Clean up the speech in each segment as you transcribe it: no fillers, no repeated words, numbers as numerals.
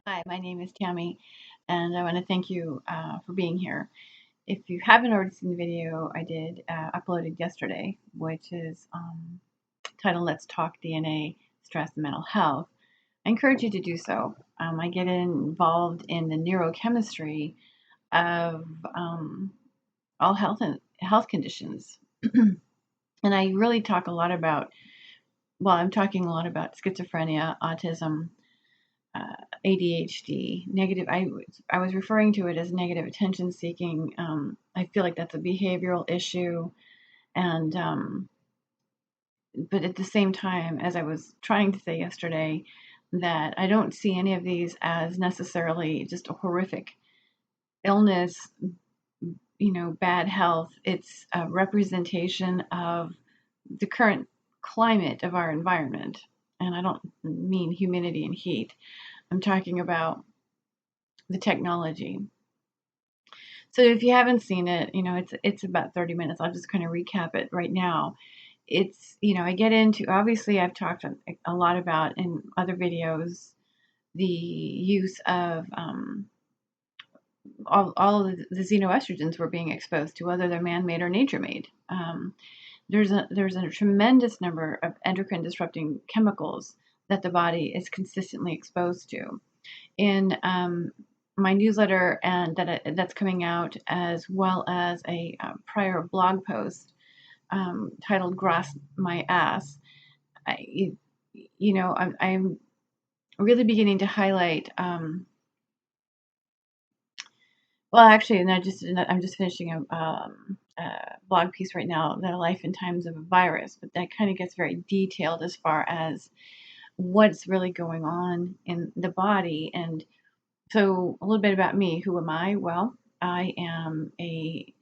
Hi, my name is Tammy, and I want to thank you for being here. If you haven't already seen the video I did uploaded yesterday, which is titled Let's Talk DNA, Stress, and Mental Health, I encourage you to do so. I get involved in the neurochemistry of all health and health conditions. And I really talk a lot about, well, I'm talking a lot about schizophrenia, autism, ADHD, negative. I was referring to it as negative attention seeking. I feel like that's a behavioral issue, and but at the same time, as I was trying to say yesterday, that I don't see any of these as necessarily just a horrific illness, bad health. It's a representation of the current climate of our environment, and I don't mean humidity and heat. I'm talking about the technology. So if you haven't seen it, it's about 30 minutes. I'll just kind of recap it right now. It's, I get into, obviously I've talked a lot about in other videos the use of all of the xenoestrogens we're being exposed to, whether they're man-made or nature-made. There's a tremendous number of endocrine disrupting chemicals that the body is consistently exposed to. In my newsletter and that's coming out, as well as a prior blog post titled "GRAS My Ass." I'm really beginning to highlight. Well, actually, and I'm just finishing a blog piece right now, "The Life and Times of a Virus," but that kind of gets very detailed as far as what's really going on in the body. And so a little bit about me. Who am I? Well, I am the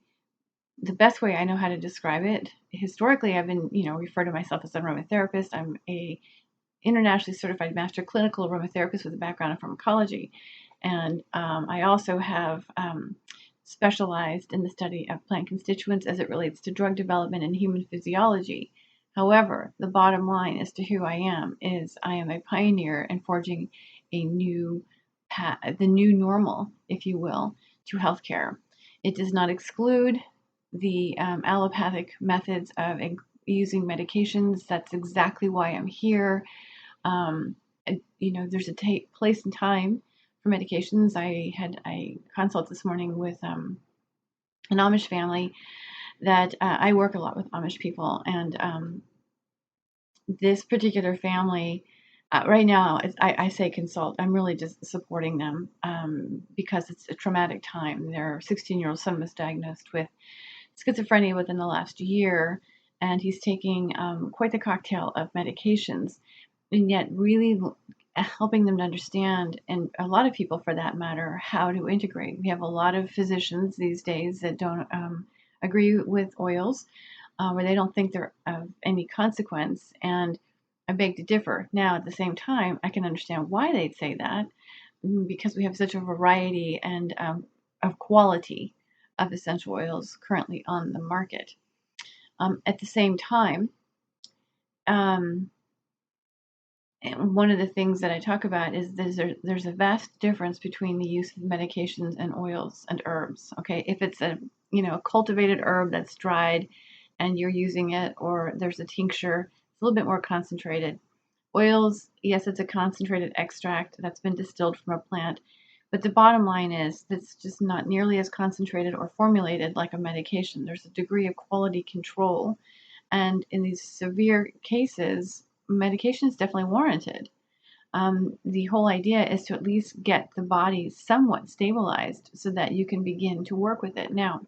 best way I know how to describe it. Historically, I've been, referred to myself as a aromatherapist. I'm a internationally certified master clinical aromatherapist with a background in pharmacology. And I also have specialized in the study of plant constituents as it relates to drug development and human physiology. However, the bottom line as to who I am is I am a pioneer in forging a new the new normal, if you will, to healthcare. It does not exclude the allopathic methods of using medications. That's exactly why I'm here. Um, there's a place and time for medications. I had a consult this morning with an Amish family that I work a lot with Amish people, and this particular family right now, I say consult. I'm really just supporting them because it's a traumatic time. Their 16-year-old son was diagnosed with schizophrenia within the last year, and he's taking quite the cocktail of medications, and yet really helping them to understand, and a lot of people for that matter, how to integrate. We have a lot of physicians these days that don't agree with oils, where they don't think they're of any consequence, and I beg to differ. Now, at the same time, I can understand why they'd say that, because we have such a variety and of quality of essential oils currently on the market. At the same time, um, and one of the things that I talk about is there's a vast difference between the use of medications and oils and herbs. Okay, if it's a cultivated herb that's dried and you're using it, or there's a tincture, it's a little bit more concentrated. Oils, yes, it's a concentrated extract that's been distilled from a plant, but the bottom line is that's just not nearly as concentrated or formulated like a medication. There's a degree of quality control, and in these severe cases, medication is definitely warranted. The whole idea is to at least get the body somewhat stabilized so that you can begin to work with it. Now,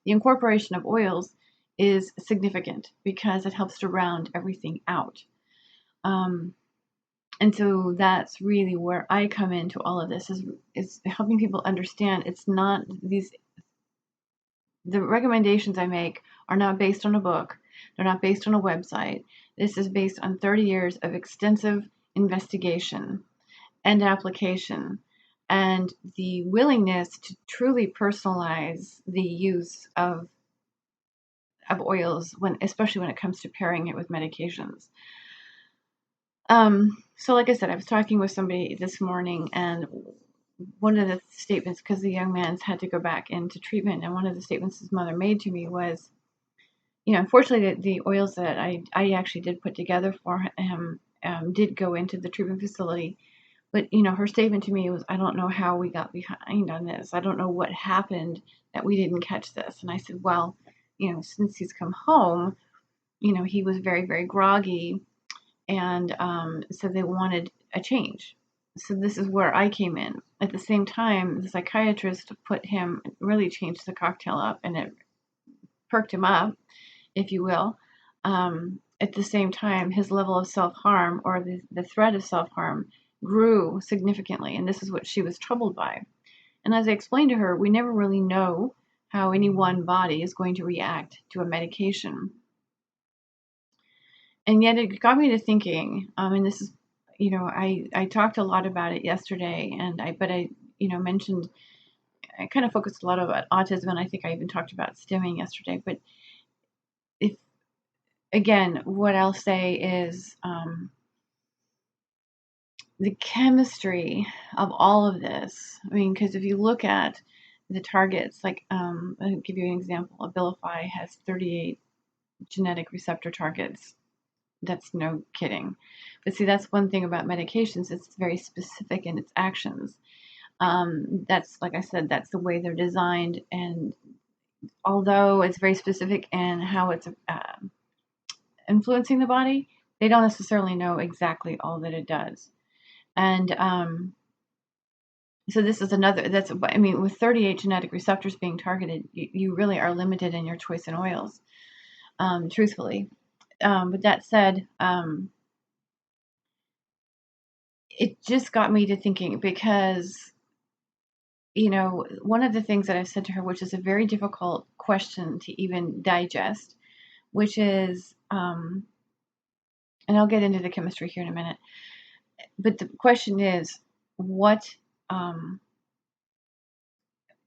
the incorporation of oils is significant because it helps to round everything out. Um, and so that's really where I come into all of this is helping people understand it's not the recommendations I make are not based on a book. They're not based on a website. This is based on 30 years of extensive investigation and application, and the willingness to truly personalize the use of oils, especially when it comes to pairing it with medications. So like I said, I was talking with somebody this morning, and one of the statements, because the young man's had to go back into treatment, and one of the statements his mother made to me was, unfortunately, the oils that I actually did put together for him did go into the treatment facility. But, her statement to me was, I don't know how we got behind on this. I don't know what happened that we didn't catch this. And I said, well, since he's come home, he was very, very groggy, and so they wanted a change. So this is where I came in. At the same time, the psychiatrist really changed the cocktail up, and it perked him up, if you will. At the same time, his level of self-harm, or the threat of self-harm, grew significantly, and this is what she was troubled by. And as I explained to her, we never really know how any one body is going to react to a medication. And yet it got me to thinking, and this is, I talked a lot about it yesterday, but I mentioned, I kind of focused a lot about autism, and I think I even talked about stimming yesterday. But if, again, what I'll say is, the chemistry of all of this. I mean, because if you look at the targets, like, I'll give you an example. Abilify has 38 genetic receptor targets. That's no kidding. But see, that's one thing about medications. It's very specific in its actions. That's, like I said, that's the way they're designed. And although it's very specific in how it's influencing the body, they don't necessarily know exactly all that it does. And so this is another, with 38 genetic receptors being targeted, you really are limited in your choice in oils, truthfully. But that said, it just got me to thinking, because, one of the things that I've said to her, which is a very difficult question to even digest, which is, and I'll get into the chemistry here in a minute, but the question is, what,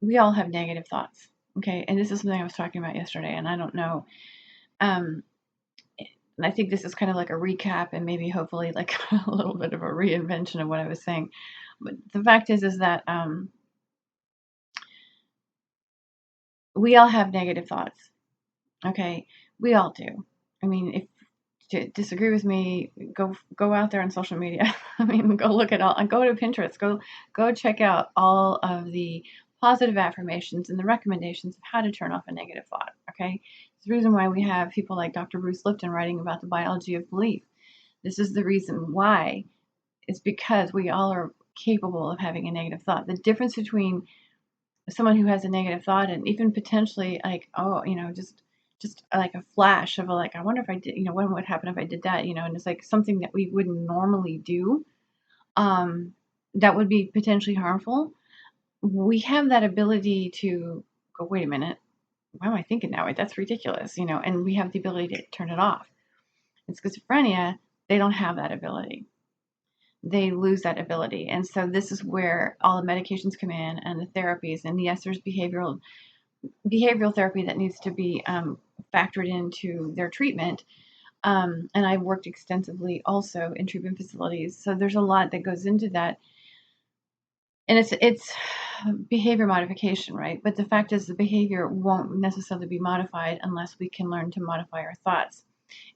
we all have negative thoughts, okay? And this is something I was talking about yesterday, and I don't know, and I think this is kind of like a recap, and maybe hopefully like a little bit of a reinvention of what I was saying. But the fact is that we all have negative thoughts. Okay, we all do. I mean, if to disagree with me, go out there on social media. I mean, go look at all, and go to Pinterest. Go check out all of the positive affirmations and the recommendations of how to turn off a negative thought. Okay, it's the reason why we have people like Dr. Bruce Lipton writing about the biology of belief. This is the reason why. It's because we all are capable of having a negative thought. The difference between someone who has a negative thought, and even potentially like, oh, just like a flash of like, I wonder if I did, what would happen if I did that, and it's like something that we wouldn't normally do, that would be potentially harmful. We have that ability to go, wait a minute, why am I thinking that way? That's ridiculous, and we have the ability to turn it off. In schizophrenia, they don't have that ability. They lose that ability. And so this is where all the medications come in, and the therapies. And yes, there's behavioral therapy that needs to be factored into their treatment. And I've worked extensively also in treatment facilities. So there's a lot that goes into that. And it's behavior modification, right? But the fact is, the behavior won't necessarily be modified unless we can learn to modify our thoughts.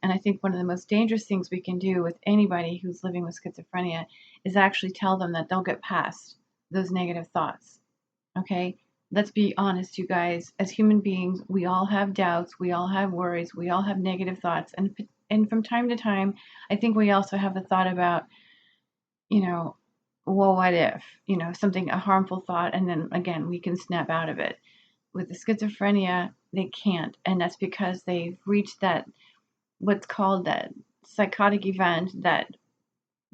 And I think one of the most dangerous things we can do with anybody who's living with schizophrenia is actually tell them that they'll get past those negative thoughts. Okay? Let's be honest, you guys. As human beings, we all have doubts, we all have worries, we all have negative thoughts. And from time to time, I think we also have the thought about, well, what if, something, a harmful thought, and then again, we can snap out of it. With the schizophrenia, they can't. And that's because they've reached that, what's called that psychotic event that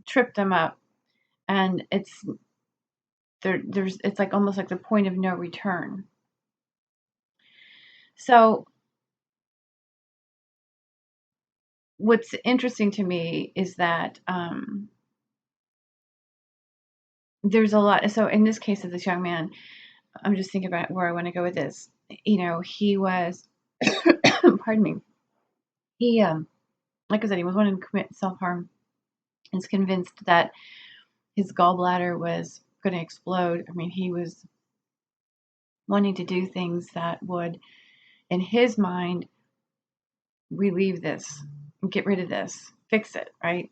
tripped them up, and it's like almost like the point of no return. So what's interesting to me is that there's a lot. So in this case of this young man, I'm just thinking about where I want to go with this. He was, pardon me. He, like I said, he was wanting to commit self-harm. is convinced that his gallbladder was going to explode. I mean, he was wanting to do things that would, in his mind, relieve this, get rid of this, fix it, right?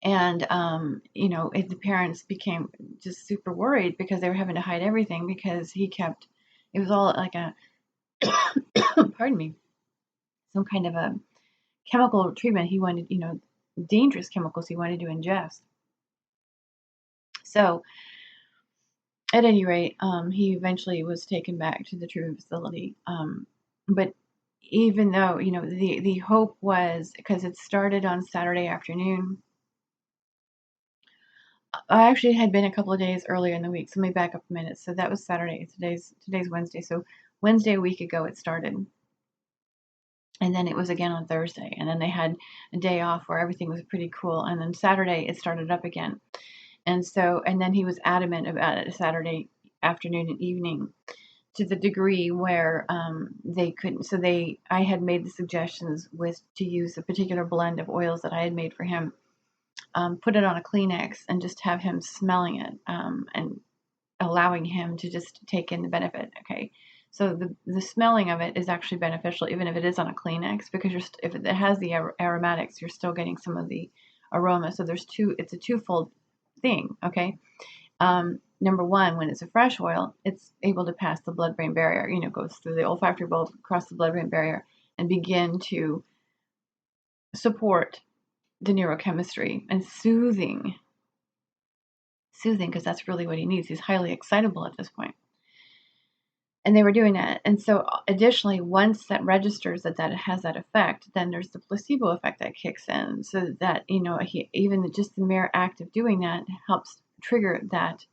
And, the parents became just super worried because they were having to hide everything because it was all like a, pardon me, some kind of a chemical treatment he wanted, dangerous chemicals he wanted to ingest. So, at any rate, he eventually was taken back to the treatment facility. But even though, the hope was, because it started on Saturday afternoon. I actually had been a couple of days earlier in the week, so let me back up a minute. So that was Saturday. Today's Wednesday. So Wednesday a week ago it started. And then it was again on Thursday. And then they had a day off where everything was pretty cool. And then Saturday it started up again. And then he was adamant about it Saturday afternoon and evening, to the degree where they couldn't. So I had made the suggestions to use a particular blend of oils that I had made for him. Put it on a Kleenex and just have him smelling it, and allowing him to just take in the benefit. Okay, so the smelling of it is actually beneficial, even if it is on a Kleenex, because if it has the aromatics, you're still getting some of the aroma. So it's a twofold thing. Okay, number one, when it's a fresh oil, it's able to pass the blood-brain barrier. Goes through the olfactory bulb, across the blood-brain barrier, and begin to support the neurochemistry and soothing, because that's really what he needs. He's highly excitable at this point. And they were doing that. And so additionally, once that registers that it has that effect, then there's the placebo effect that kicks in. So that, even just the mere act of doing that helps trigger that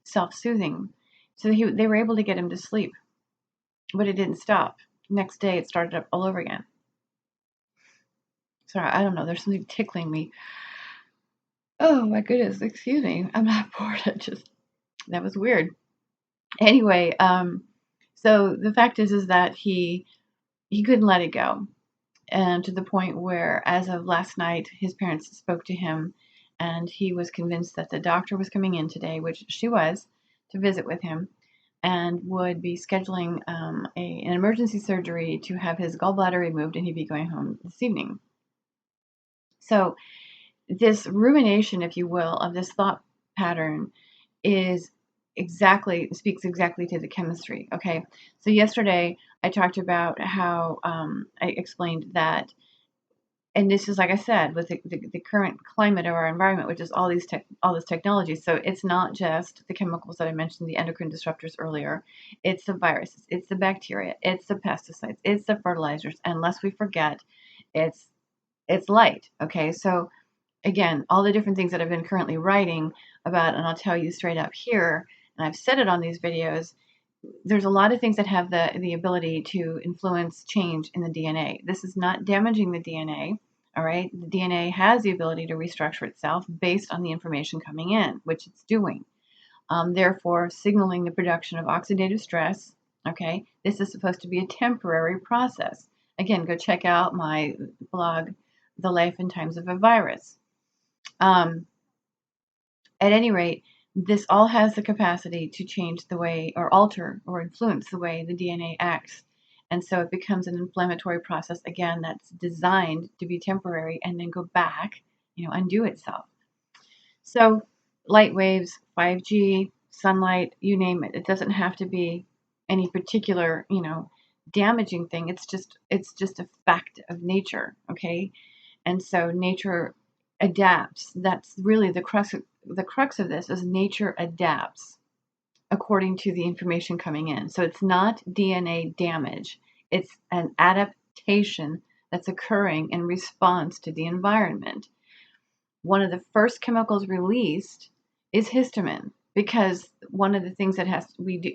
self-soothing. So they were able to get him to sleep, but it didn't stop. Next day, it started up all over again. Sorry, I don't know. There's something tickling me. Oh my goodness, excuse me. I'm not bored. That was weird. Anyway, so the fact is that he couldn't let it go, and to the point where, as of last night, his parents spoke to him, and he was convinced that the doctor was coming in today, which she was, to visit with him, and would be scheduling an emergency surgery to have his gallbladder removed, and he'd be going home this evening. So this rumination, if you will, of this thought pattern speaks exactly to the chemistry. Okay, so yesterday I talked about how I explained that, and this is, like I said, with the current climate of our environment, which is all this technology. So it's not just the chemicals that I mentioned, the endocrine disruptors earlier. It's the viruses, it's the bacteria, it's the pesticides, it's the fertilizers, and lest we forget, it's light. Okay, so again, all the different things that I've been currently writing about, and I'll tell you straight up here, and I've said it on these videos, there's a lot of things that have the ability to influence change in the DNA. This is not damaging the DNA, all right? The DNA has the ability to restructure itself based on the information coming in, which it's doing. Therefore, signaling the production of oxidative stress, okay? This is supposed to be a temporary process. Again, go check out my blog, The Life and Times of a Virus. At any rate, this all has the capacity to change the way, or alter or influence the way the DNA acts. And so it becomes an inflammatory process, again, that's designed to be temporary and then go back, undo itself. So light waves, 5G, sunlight, you name it. It doesn't have to be any particular, damaging thing. It's just a fact of nature, okay? And so nature adapts. That's really the crux of this, is nature adapts according to the information coming in. So it's not DNA damage. It's an adaptation that's occurring in response to the environment. One of the first chemicals released is histamine, because one of the things that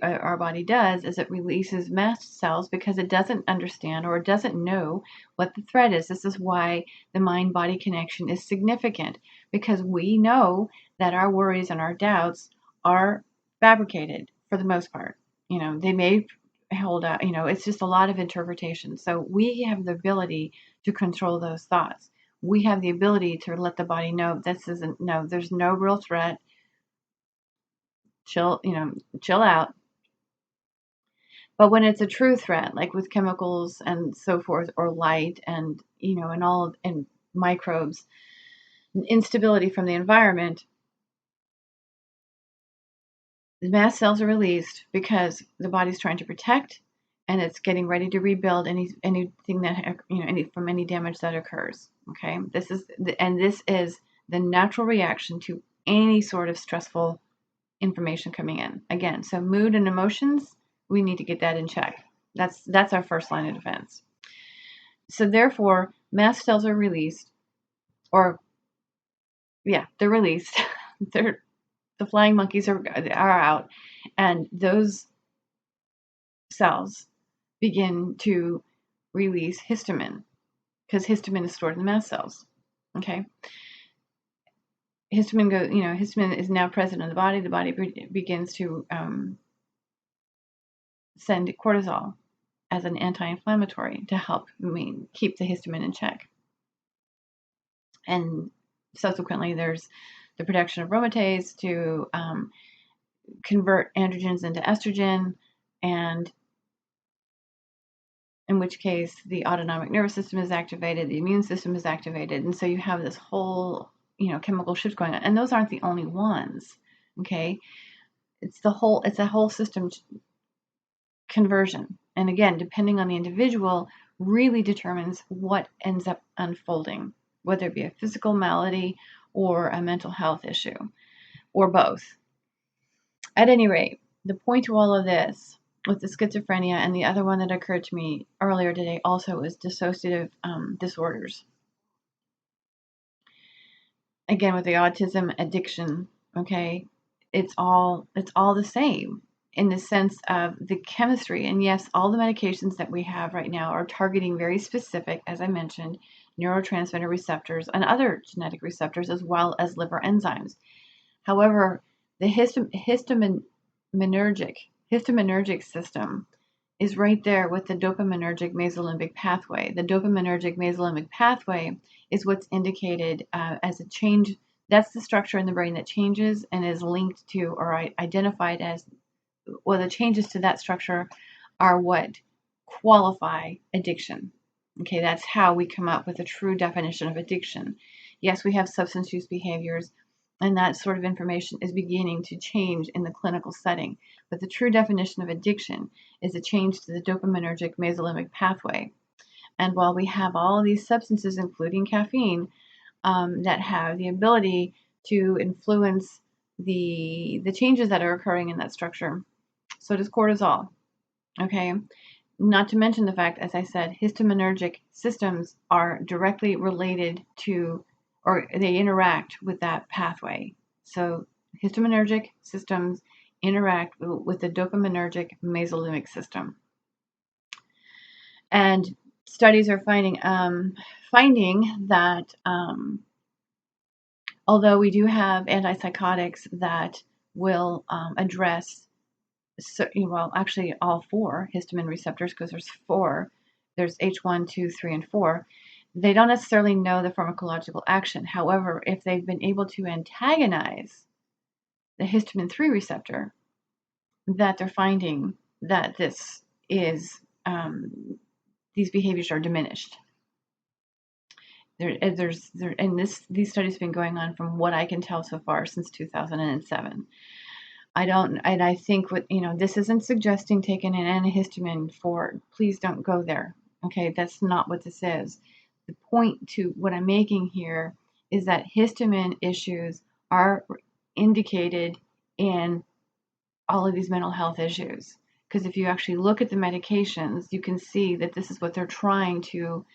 our body does is it releases mast cells because it doesn't understand or doesn't know what the threat is. This is why the mind-body connection is significant, because we know that our worries and our doubts are fabricated for the most part. They may hold out, it's just a lot of interpretation. So we have the ability to control those thoughts. we have the ability to let the body know this isn't, no, there's no real threat. Chill, chill out. But when it's a true threat, like with chemicals and so forth, or light and, and microbes, and instability from the environment, the mast cells are released because the body's trying to protect, and it's getting ready to rebuild anything that, from any damage that occurs. Okay, this is the natural reaction to any sort of stressful information coming in. Again, so mood and emotions, we need to get that in check. That's our first line of defense. So therefore, mast cells are released, or they're released. The flying monkeys are out, and those cells begin to release histamine, because histamine is stored in the mast cells. Okay, histamine is now present in the body. The body begins to send cortisol as an anti-inflammatory to help keep the histamine in check. And subsequently, there's the production of aromatase to convert androgens into estrogen, and in which case the autonomic nervous system is activated, the immune system is activated, and so you have this whole chemical shift going on. And those aren't the only ones. Okay, it's a whole system conversion. And again, depending on the individual, really determines what ends up unfolding, whether it be a physical malady or a mental health issue, or both. At any rate, the point to all of this with the schizophrenia, and the other one that occurred to me earlier today also, was dissociative disorders. Again, with the autism addiction, okay, it's all the same in the sense of the chemistry. And yes, all the medications that we have right now are targeting very specific, as I mentioned, neurotransmitter receptors and other genetic receptors, as well as liver enzymes. However, the histaminergic system is right there with the dopaminergic mesolimbic pathway. The dopaminergic mesolimbic pathway is what's indicated as a change. That's the structure in the brain that changes and is linked to, or identified as, well, the changes to that structure are what qualify addiction. Okay, that's how we come up with a true definition of addiction. Yes, we have substance use behaviors, and that sort of information is beginning to change in the clinical setting. But the true definition of addiction is a change to the dopaminergic mesolimbic pathway. And while we have all of these substances, including caffeine, that have the ability to influence the changes that are occurring in that structure, so does cortisol. Okay, not to mention the fact, as I said, histaminergic systems are directly related to, or they interact with that pathway. So histaminergic systems interact with the dopaminergic mesolimbic system. And studies are finding that although we do have antipsychotics that will address, actually all four histamine receptors, because there's four. There's H1, 2, 3, and 4. They don't necessarily know the pharmacological action. However, if they've been able to antagonize the histamine 3 receptor, that they're finding that this is these behaviors are diminished. These studies have been going on, from what I can tell so far, since 2007. I think this isn't suggesting taking an antihistamine for, please don't go there. Okay, that's not what this is. The point to what I'm making here is that histamine issues are indicated in all of these mental health issues. Because if you actually look at the medications, you can see that this is what they're trying to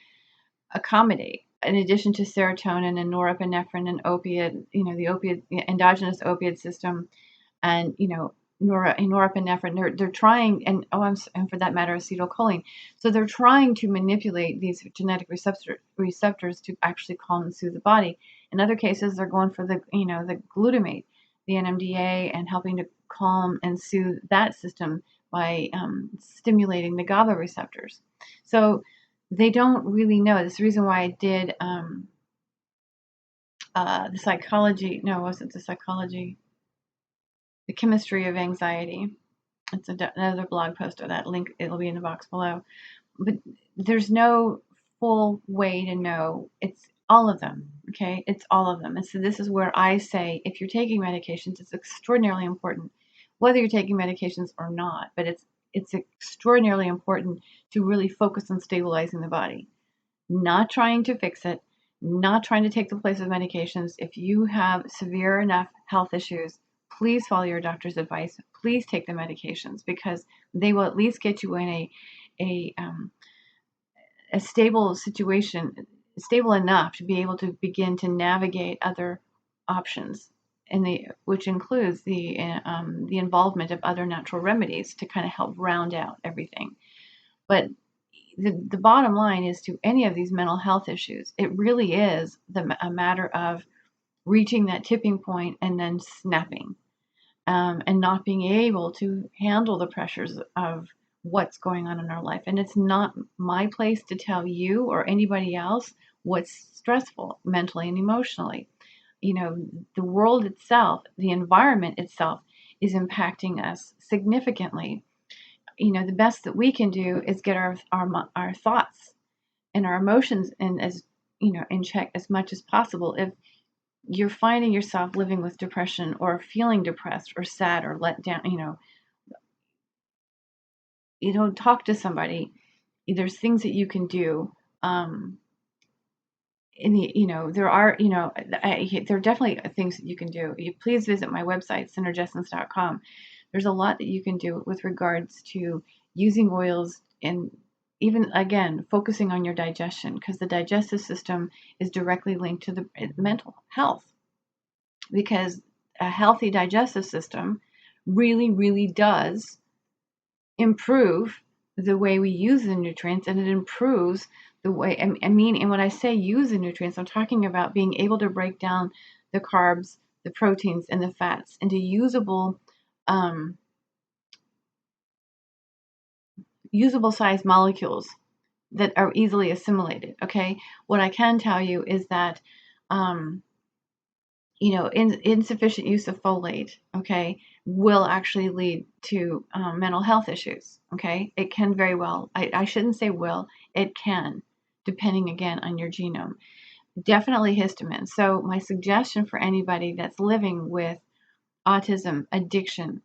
accommodate. In addition to serotonin and norepinephrine and opiate, the endogenous opiate system, and norepinephrine, they're trying, and for that matter, acetylcholine. So they're trying to manipulate these genetic receptors to actually calm and soothe the body. In other cases, they're going for the glutamate, the NMDA, and helping to calm and soothe that system by stimulating the GABA receptors. So they don't really know. That's the reason why I did the psychology. No, it wasn't the psychology. The chemistry of anxiety. It's another blog post or that link. It'll be in the box below. But there's no full way to know. It's all of them. Okay, it's all of them. And so this is where I say, if you're taking medications, it's extraordinarily important, whether you're taking medications or not. But it's extraordinarily important to really focus on stabilizing the body, not trying to fix it, not trying to take the place of medications. If you have severe enough health issues, please follow your doctor's advice. Please take the medications because they will at least get you in a a stable situation, stable enough to be able to begin to navigate other options, which includes the involvement of other natural remedies to kind of help round out everything. But the bottom line is, to any of these mental health issues, it really is a matter of reaching that tipping point and then snapping, and not being able to handle the pressures of what's going on in our life. And it's not my place to tell you or anybody else what's stressful mentally and emotionally. You know, the world itself, the environment itself is impacting us significantly. You know, the best that we can do is get our thoughts and our emotions in check as much as possible. If you're finding yourself living with depression or feeling depressed or sad or let down, talk to somebody. There's things that you can do. There are, there are definitely things that you can do. Please visit my website, synergessence.com. There's a lot that you can do with regards to using oils, and even again focusing on your digestion, because the digestive system is directly linked to the mental health. Because a healthy digestive system really, really does improve the way we use the nutrients, and it improves the way, and when I say use the nutrients, I'm talking about being able to break down the carbs, the proteins, and the fats into usable size molecules that are easily assimilated. Okay, what I can tell you is that insufficient use of folate, okay, will actually lead to mental health issues. Okay, it can very well. I shouldn't say will. It can, depending again on your genome. Definitely histamine. So my suggestion for anybody that's living with autism, addiction,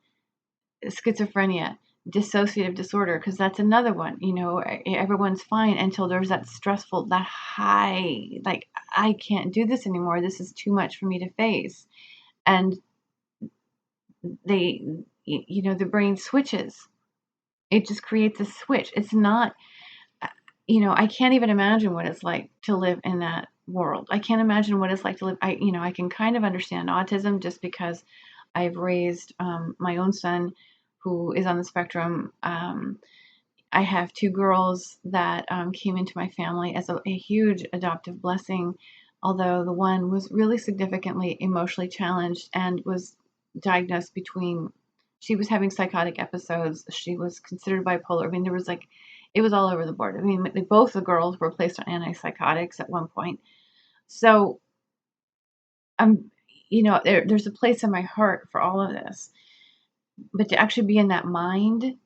schizophrenia, dissociative disorder, because that's another one. Everyone's fine until there's that stressful, that high, like, I can't do this anymore. This is too much for me to face. And the brain switches. It just creates a switch. It's not, I can't even imagine what it's like to live in that world. I can't imagine what it's like to live. I can kind of understand autism just because I've raised my own son who is on the spectrum. I have two girls that came into my family as a huge adoptive blessing, although the one was really significantly emotionally challenged and was diagnosed she was having psychotic episodes. She was considered bipolar. I mean, it was all over the board. I mean, both the girls were placed on antipsychotics at one point. So, there's a place in my heart for all of this. But to actually be in that mind,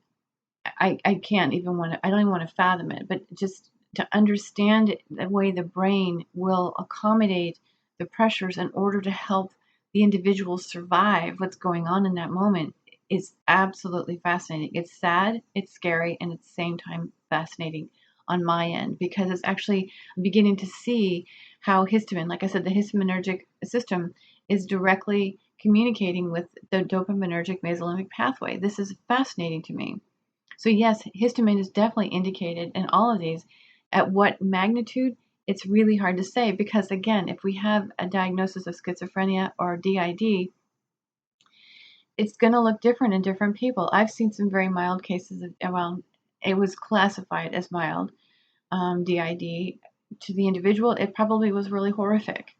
I can't even I don't even want to fathom it. But just to understand the way the brain will accommodate the pressures in order to help the individual survive what's going on in that moment is absolutely fascinating. It's sad, it's scary, and at the same time fascinating on my end, because it's actually beginning to see how histamine, like I said, the histaminergic system is directly communicating with the dopaminergic mesolimbic pathway. This is fascinating to me. So yes, histamine is definitely indicated in all of these. At what magnitude, it's really hard to say, because again, if we have a diagnosis of schizophrenia or DID, it's going to look different in different people. I've seen some very mild cases it was classified as mild DID. To the individual, it probably was really horrific.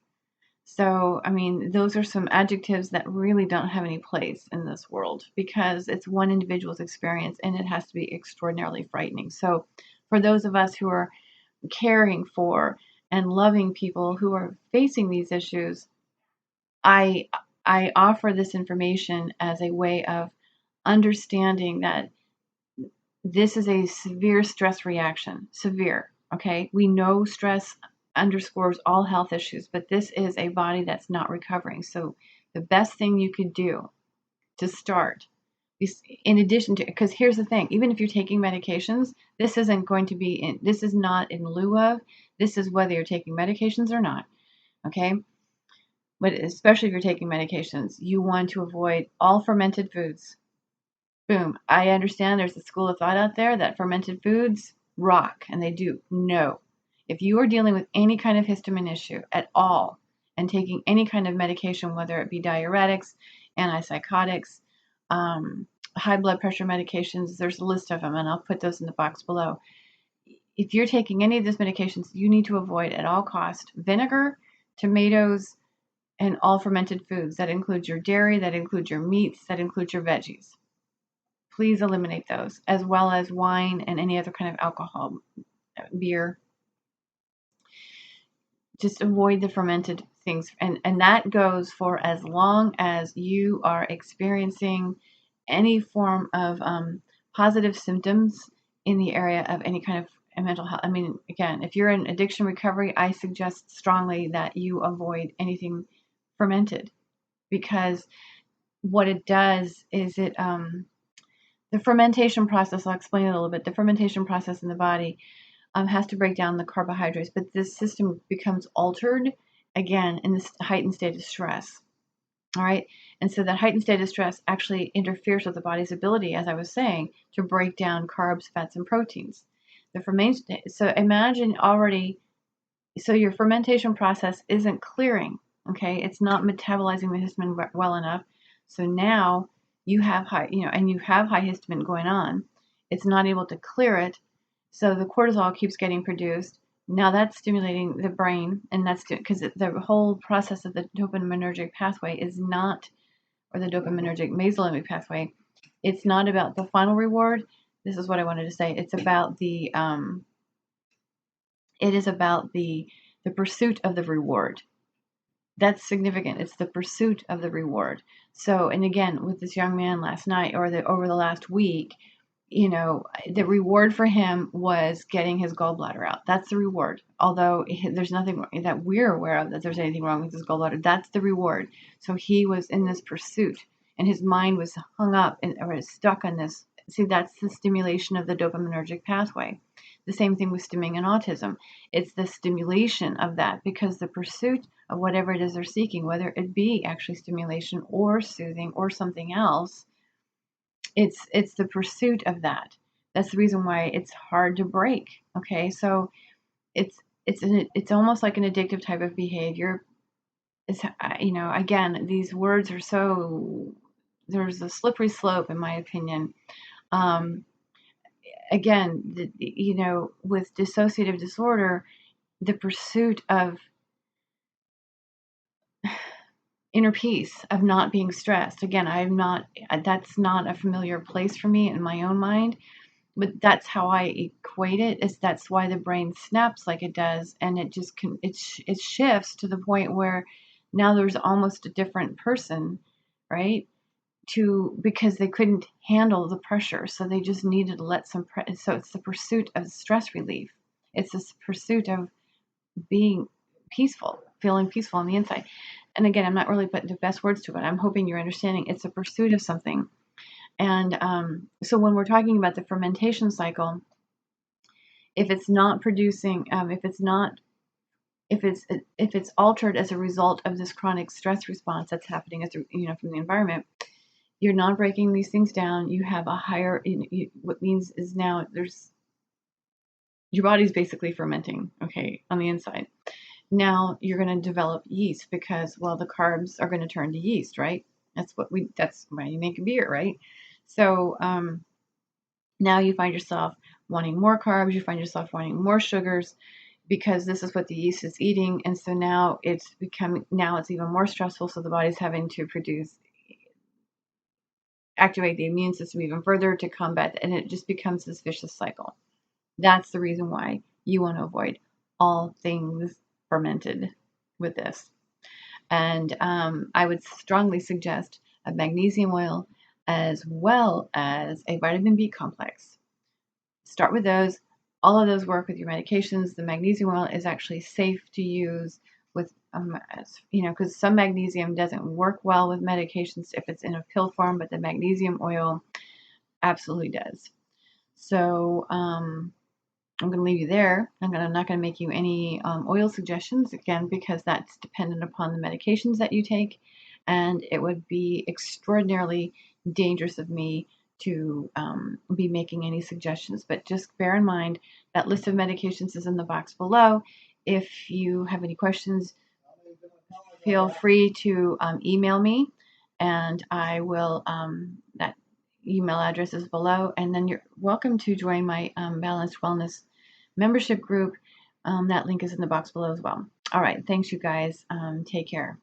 So, I mean, those are some adjectives that really don't have any place in this world, because it's one individual's experience and it has to be extraordinarily frightening. So, for those of us who are caring for and loving people who are facing these issues, I I offer this information as a way of understanding that this is a severe stress reaction. Severe, okay? We know stress underscores all health issues, but this is a body that's not recovering. So the best thing you could do to start is, in addition to, because here's the thing, even if you're taking medications, this isn't going to be in, this is not in lieu of, this is whether you're taking medications or not, okay? But especially if you're taking medications, you want to avoid all fermented foods. Boom. I understand there's a school of thought out there that fermented foods rock, and they do. No. If you are dealing with any kind of histamine issue at all and taking any kind of medication, whether it be diuretics, antipsychotics, high blood pressure medications, there's a list of them, and I'll put those in the box below. If you're taking any of those medications, you need to avoid at all cost vinegar, tomatoes, and all fermented foods. That includes your dairy, that includes your meats, that includes your veggies. Please eliminate those, as well as wine and any other kind of alcohol, beer. Just avoid the fermented things. And that goes for as long as you are experiencing any form of positive symptoms in the area of any kind of mental health. I mean, again, if you're in addiction recovery, I suggest strongly that you avoid anything fermented, because what it does is the fermentation process, I'll explain it a little bit. The fermentation process in the body has to break down the carbohydrates, but this system becomes altered again in this heightened state of stress. All right. And so that heightened state of stress actually interferes with the body's ability, as I was saying, to break down carbs, fats, and proteins. So imagine already, so your fermentation process isn't clearing. Okay. It's not metabolizing the histamine well enough. So now you have high, and you have high histamine going on. It's not able to clear it. So the cortisol keeps getting produced. Now that's stimulating the brain, and that's because the whole process of the dopaminergic pathway is not, or the dopaminergic mesolimbic pathway, it's not about the final reward. This is what I wanted to say. It's about it is about the pursuit of the reward. That's significant. It's the pursuit of the reward. So, and again, with this young man last night, or over the last week, the reward for him was getting his gallbladder out. That's the reward. Although there's nothing that we're aware of that there's anything wrong with his gallbladder. That's the reward. So he was in this pursuit, and his mind was hung up or stuck on this. See, that's the stimulation of the dopaminergic pathway. The same thing with stimming and autism. It's the stimulation of that, because the pursuit of whatever it is they're seeking, whether it be actually stimulation or soothing or something else, it's the pursuit of that. That's the reason why it's hard to break. Okay, so it's almost like an addictive type of behavior. It's again, these words are so, there's a slippery slope in my opinion. Again, with dissociative disorder, the pursuit of inner peace, of not being stressed. Again, that's not a familiar place for me in my own mind. But that's how I equate it. Is that's why the brain snaps like it does, and it just it shifts to the point where now there's almost a different person, right? Because they couldn't handle the pressure, so they just needed to let so it's the pursuit of stress relief. It's this pursuit of being peaceful, feeling peaceful on the inside. And again, I'm not really putting the best words to it. I'm hoping you're understanding. It's a pursuit of something. And so when we're talking about the fermentation cycle, if it's not producing, if it's altered as a result of this chronic stress response that's happening from the environment, you're not breaking these things down. You have a higher, what means is now your body's basically fermenting, okay, on the inside. Now you're going to develop yeast because, well, the carbs are going to turn to yeast, right? That's why you make a beer, right? So now you find yourself wanting more carbs, you find yourself wanting more sugars, because this is what the yeast is eating. And so now it's even more stressful. So the body's having to activate the immune system even further to combat, and it just becomes this vicious cycle. That's the reason why you want to avoid all things fermented with this. And I would strongly suggest a magnesium oil as well as a vitamin B complex. Start with those. All of those work with your medications. The magnesium oil is actually safe to use with, because some magnesium doesn't work well with medications if it's in a pill form, but the magnesium oil absolutely does. So I'm going to leave you there. I'm not going to make you any oil suggestions, again, because that's dependent upon the medications that you take, and it would be extraordinarily dangerous of me to be making any suggestions. But just bear in mind that list of medications is in the box below. If you have any questions, feel free to email me, and I will, that email address is below, and then you're welcome to join my Balanced Wellness membership group. That link is in the box below as well. All right, thanks you guys. Take care.